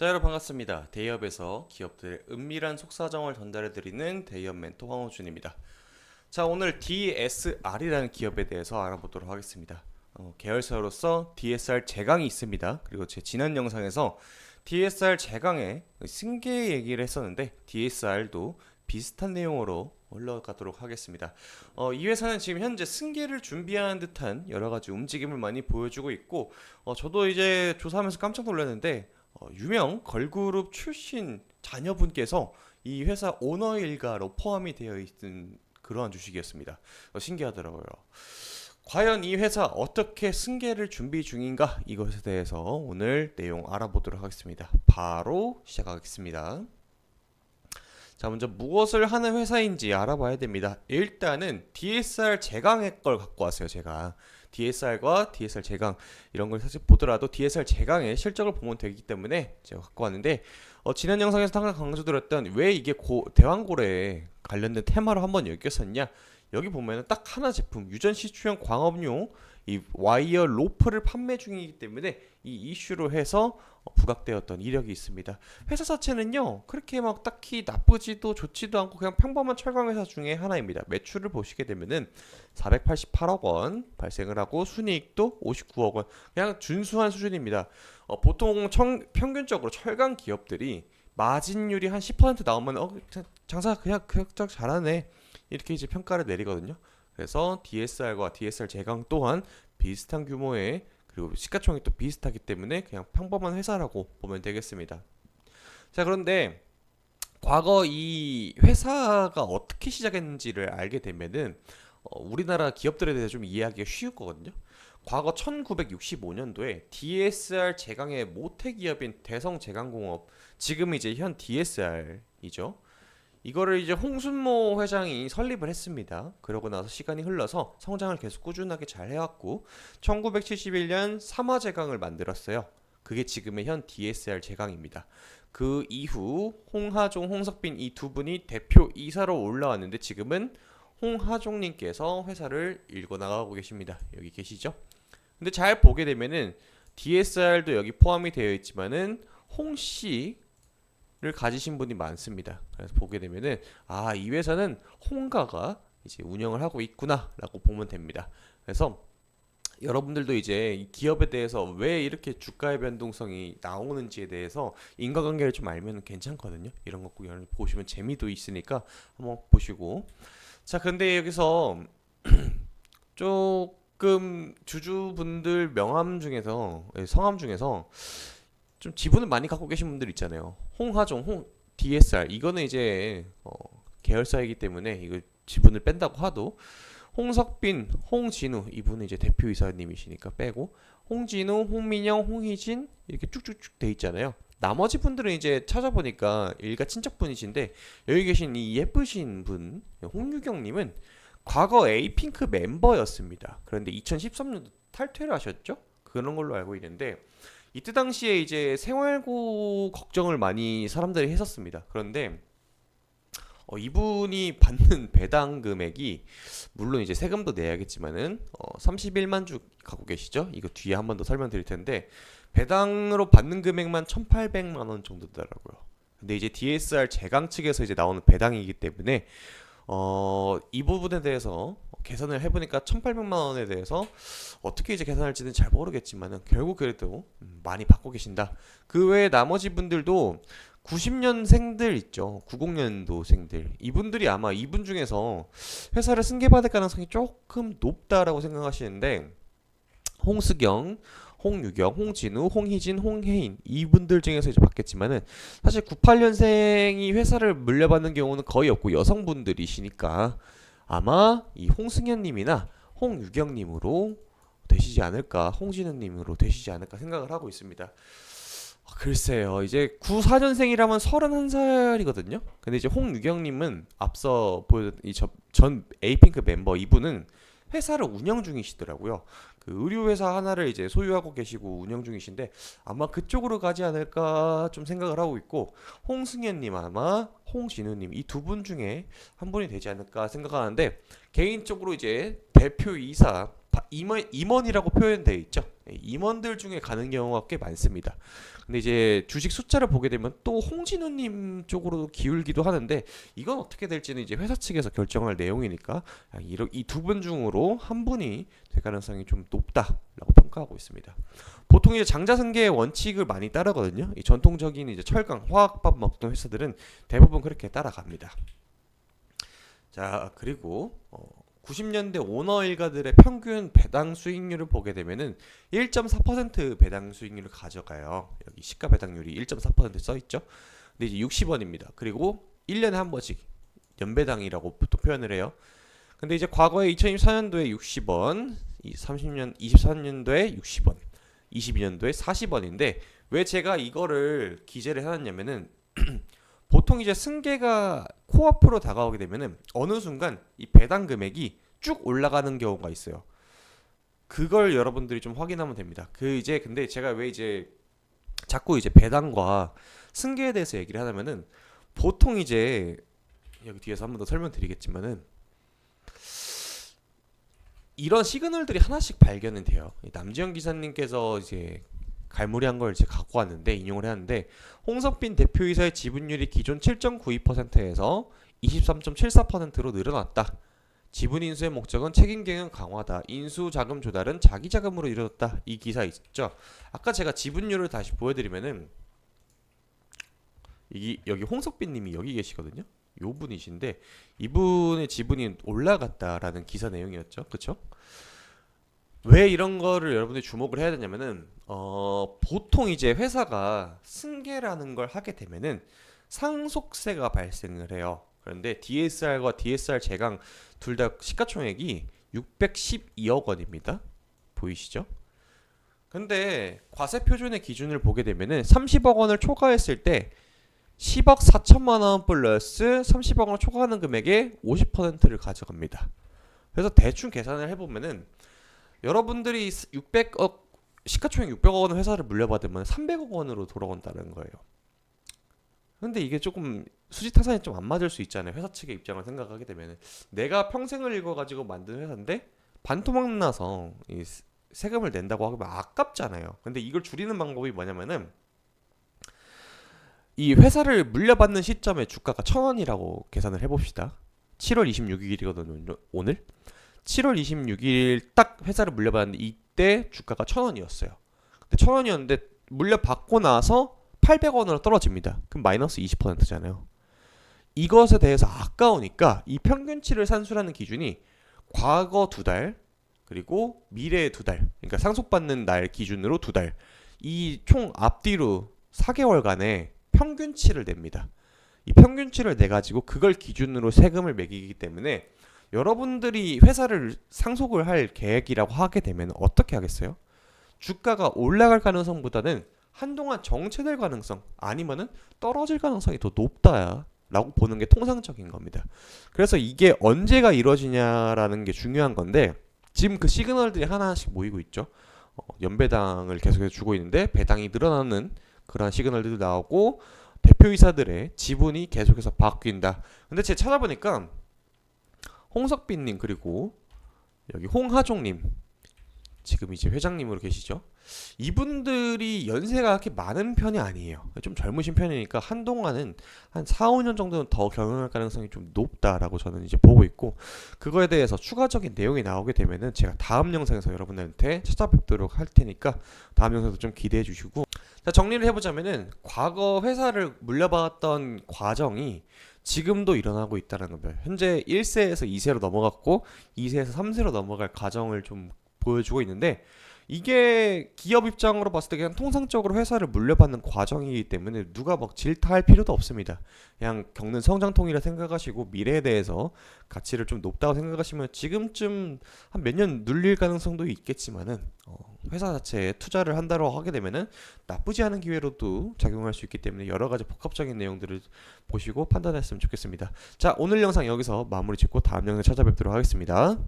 자, 여러분 반갑습니다. 대기업에서 기업들의 은밀한 속사정을 전달해드리는 대기업 멘토 황호준입니다. 자, 오늘 DSR이라는 기업에 대해서 알아보도록 하겠습니다. 계열사로서 DSR 제강이 있습니다. 그리고 제 지난 영상에서 DSR 제강의 승계 얘기를 했었는데 DSR도 비슷한 내용으로 올라가도록 하겠습니다. 이 회사는 지금 현재 승계를 준비하는 듯한 여러 가지 움직임을 많이 보여주고 있고, 저도 이제 조사하면서 깜짝 놀랐는데, 유명 걸그룹 출신 자녀분께서 이 회사 오너 일가로 포함이 되어 있는 그러한 주식이었습니다. 신기하더라고요. 과연 이 회사 어떻게 승계를 준비 중인가, 이것에 대해서 오늘 내용 알아보도록 하겠습니다. 바로 시작하겠습니다. 자, 먼저 무엇을 하는 회사인지 알아봐야 됩니다. 일단은 DSR 제강의 걸 갖고 왔어요. 제가 DSR과 DSR 제강 이런 걸 사실 보더라도 DSR 제강의 실적을 보면 되기 때문에 제가 갖고 왔는데, 지난 영상에서 항상 강조드렸던 왜 이게 대왕고래에 관련된 테마로 한번 엮였었냐, 여기 보면은 딱 하나 제품 유전 시추형 광업용 이 와이어 로프를 판매 중이기 때문에 이 이슈로 해서 부각되었던 이력이 있습니다. 회사 자체는요 그렇게 막 딱히 나쁘지도 좋지도 않고 그냥 평범한 철강 회사 중에 하나입니다. 매출을 보시게 되면은 488억 원 발생을 하고 순이익도 59억 원, 그냥 준수한 수준입니다. 보통 평균적으로 철강 기업들이 마진율이 한 10% 나오면 장사 그냥 그럭저럭 잘하네, 이렇게 이제 평가를 내리거든요. 그래서 DSR과 DSR 제강 또한 비슷한 규모의, 그리고 시가총액이 또 비슷하기 때문에 그냥 평범한 회사라고 보면 되겠습니다. 자, 그런데 과거 이 회사가 어떻게 시작했는지를 알게 되면은 우리나라 기업들에 대해서 좀 이해하기가 쉬울 거거든요. 과거 1965년도에 DSR 제강의 모태 기업인 대성제강공업, 지금 이제 현 DSR이죠. 이거를 이제 홍순모 회장이 설립을 했습니다. 그러고 나서 시간이 흘러서 성장을 계속 꾸준하게 잘 해왔고 1971년 삼화제강을 만들었어요. 그게 지금의 현 DSR 제강입니다. 그 이후 홍하종, 홍석빈 이 두 분이 대표 이사로 올라왔는데 지금은 홍하종님께서 회사를 일궈 나가고 계십니다. 여기 계시죠? 근데 잘 보게 되면은 DSR도 여기 포함이 되어 있지만은 홍씨 를 가지신 분이 많습니다. 그래서 보게 되면은 이 회사는 홍가가 이제 운영을 하고 있구나라고 보면 됩니다. 그래서 여러분들도 이제 이 기업에 대해서 왜 이렇게 주가의 변동성이 나오는지에 대해서 인과관계를 좀 알면 괜찮거든요. 이런 거 꼭 보시면 재미도 있으니까 한번 보시고. 자, 근데 여기서 조금 주주분들 명함 중에서, 성함 중에서 좀 지분을 많이 갖고 계신 분들 있잖아요. 홍하종, DSR 이거는 이제 계열사이기 때문에 이거 지분을 뺀다고 하도, 홍석빈, 홍진우 이분은 이제 대표이사님이시니까 빼고, 홍진우, 홍민영, 홍희진 이렇게 쭉쭉쭉 돼 있잖아요. 나머지 분들은 이제 찾아보니까 일가 친척분이신데, 여기 계신 이 예쁘신 분 홍유경님은 과거 에이핑크 멤버였습니다. 그런데 2013년도 탈퇴를 하셨죠? 그런 걸로 알고 있는데, 이때 당시에 이제 생활고 걱정을 많이 사람들이 했었습니다. 그런데 이분이 받는 배당 금액이 물론 이제 세금도 내야겠지만은 31만 주 갖고 계시죠? 이거 뒤에 한 번 더 설명드릴 텐데 배당으로 받는 금액만 1,800만 원 정도 되더라고요. 근데 이제 DSR 제강 측에서 이제 나오는 배당이기 때문에 이 부분에 대해서 계산을 해보니까 1,800만 원에 대해서 어떻게 이제 계산할지는 잘 모르겠지만은 결국 그래도 많이 받고 계신다. 그 외에 나머지 분들도 90년생들 있죠. 90년도생들. 이분들이 아마 이분 중에서 회사를 승계받을 가능성이 조금 높다라고 생각하시는데, 홍수경, 홍유경, 홍진우, 홍희진, 홍혜인 이분들 중에서 이제 받겠지만은 사실 98년생이 회사를 물려받는 경우는 거의 없고 여성분들이시니까 아마 이 홍승현님이나 홍유경님으로 되시지 않을까, 홍진우님으로 되시지 않을까 생각을 하고 있습니다. 글쎄요, 이제 94년생이라면 31살이거든요. 근데 이제 홍유경님은 앞서 보여준 전 에이핑크 멤버 이분은 회사를 운영 중이시더라고요. 그 의류회사 하나를 이제 소유하고 계시고 운영 중이신데 아마 그쪽으로 가지 않을까 좀 생각을 하고 있고, 홍승현님 아마 홍진우님 이 두 분 중에 한 분이 되지 않을까 생각하는데, 개인적으로 이제 대표이사 임원이라고 표현되어 있죠. 임원들 중에 가는 경우가 꽤 많습니다. 근데 이제 주식 숫자를 보게 되면 또 홍진우님 쪽으로 기울기도 하는데 이건 어떻게 될지는 이제 회사 측에서 결정할 내용이니까 이 두 분 중으로 한 분이 될 가능성이 좀 높다라고 평가하고 있습니다. 보통 이제 장자승계의 원칙을 많이 따르거든요. 이 전통적인 이제 철강, 화학밥 먹던 회사들은 대부분 그렇게 따라갑니다. 자, 그리고 90년대 오너 일가들의 평균 배당 수익률을 보게 되면은 1.4% 배당 수익률을 가져가요. 여기 시가 배당률이 1.4% 써 있죠. 근데 이제 60원입니다. 그리고 1년에 한 번씩 연배당이라고 보통 표현을 해요. 근데 이제 과거에 2024년도에 60원, 23년도에 60원, 22년도에 40원인데 왜 제가 이거를 기재를 해놨냐면은 보통 이제 승계가 코앞으로 다가오게 되면은 어느 순간 이 배당 금액이 쭉 올라가는 경우가 있어요. 그걸 여러분들이 좀 확인하면 됩니다. 근데 제가 왜 이제 자꾸 이제 배당과 승계에 대해서 얘기를 하냐면은 보통 이제 여기 뒤에서 한 번 더 설명드리겠지만은 이런 시그널들이 하나씩 발견이 돼요. 남지영 기사님께서 이제 갈무리한 걸 이제 갖고 왔는데 인용을 했는데 홍석빈 대표이사의 지분율이 기존 7.92%에서 23.74%로 늘어났다. 지분 인수의 목적은 책임 경영 강화다. 인수 자금 조달은 자기 자금으로 이루어졌다. 이 기사 있죠. 아까 제가 지분율을 다시 보여드리면은 여기 홍석빈님이 여기 계시거든요. 요 분이신데 이분의 지분이 올라갔다라는 기사 내용이었죠. 그쵸? 왜 이런 거를 여러분들이 주목을 해야 되냐면은 보통 이제 회사가 승계라는 걸 하게 되면은 상속세가 발생을 해요. 그런데 DSR과 DSR 제강 둘 다 시가총액이 612억 원입니다. 보이시죠? 근데 과세 표준의 기준을 보게 되면은 30억 원을 초과했을 때 10억 4천만 원 플러스 30억 원을 초과하는 금액의 50%를 가져갑니다. 그래서 대충 계산을 해보면은 여러분들이 600억 시가총액 600억 원 회사를 물려받으면 300억 원으로 돌아온다는 거예요. 근데 이게 조금 수지타산이 좀 안 맞을 수 있잖아요. 회사 측의 입장을 생각하게 되면 내가 평생을 읽어가지고 만든 회사인데 반토막 나서 이 세금을 낸다고 하면 아깝잖아요. 근데 이걸 줄이는 방법이 뭐냐면은 이 회사를 물려받는 시점에 주가가 1,000원이라고 계산을 해봅시다. 7월 26일이거든요. 오늘 7월 26일 딱 회사를 물려받았는데 이때 주가가 1,000원이었어요. 근데 1,000원이었는데 물려받고 나서 800원으로 떨어집니다. 그럼 마이너스 20%잖아요. 이것에 대해서 아까우니까 이 평균치를 산출하는 기준이 과거 2달 그리고 미래 2달, 그러니까 상속받는 날 기준으로 2달, 이 총 앞뒤로 4개월간의 평균치를 냅니다. 이 평균치를 내가지고 그걸 기준으로 세금을 매기기 때문에 여러분들이 회사를 상속을 할 계획이라고 하게 되면 어떻게 하겠어요? 주가가 올라갈 가능성보다는 한동안 정체될 가능성 아니면은 떨어질 가능성이 더 높다라고 보는 게 통상적인 겁니다. 그래서 이게 언제가 이루어지냐라는 게 중요한 건데 지금 그 시그널들이 하나씩 모이고 있죠. 연배당을 계속해서 주고 있는데 배당이 늘어나는 그런 시그널들도 나오고 대표이사들의 지분이 계속해서 바뀐다. 근데 제가 찾아보니까 홍석빈님 그리고 여기 홍하종님 지금 이제 회장님으로 계시죠. 이분들이 연세가 그렇게 많은 편이 아니에요. 좀 젊으신 편이니까 한동안은 한 4, 5년 정도는 더 경영할 가능성이 좀 높다라고 저는 이제 보고 있고 그거에 대해서 추가적인 내용이 나오게 되면은 제가 다음 영상에서 여러분들한테 찾아뵙도록 할 테니까 다음 영상도 좀 기대해 주시고 자, 정리를 해보자면은 과거 회사를 물려받았던 과정이 지금도 일어나고 있다는 겁니다. 현재 1세에서 2세로 넘어갔고 2세에서 3세로 넘어갈 과정을 좀 보여주고 있는데 이게 기업 입장으로 봤을 때 그냥 통상적으로 회사를 물려받는 과정이기 때문에 누가 막 질타할 필요도 없습니다. 그냥 겪는 성장통이라 생각하시고 미래에 대해서 가치를 좀 높다고 생각하시면 지금쯤 한 몇 년 눌릴 가능성도 있겠지만은 회사 자체에 투자를 한다고 하게 되면은 나쁘지 않은 기회로도 작용할 수 있기 때문에 여러 가지 복합적인 내용들을 보시고 판단했으면 좋겠습니다. 자, 오늘 영상 여기서 마무리 짓고 다음 영상에 찾아뵙도록 하겠습니다.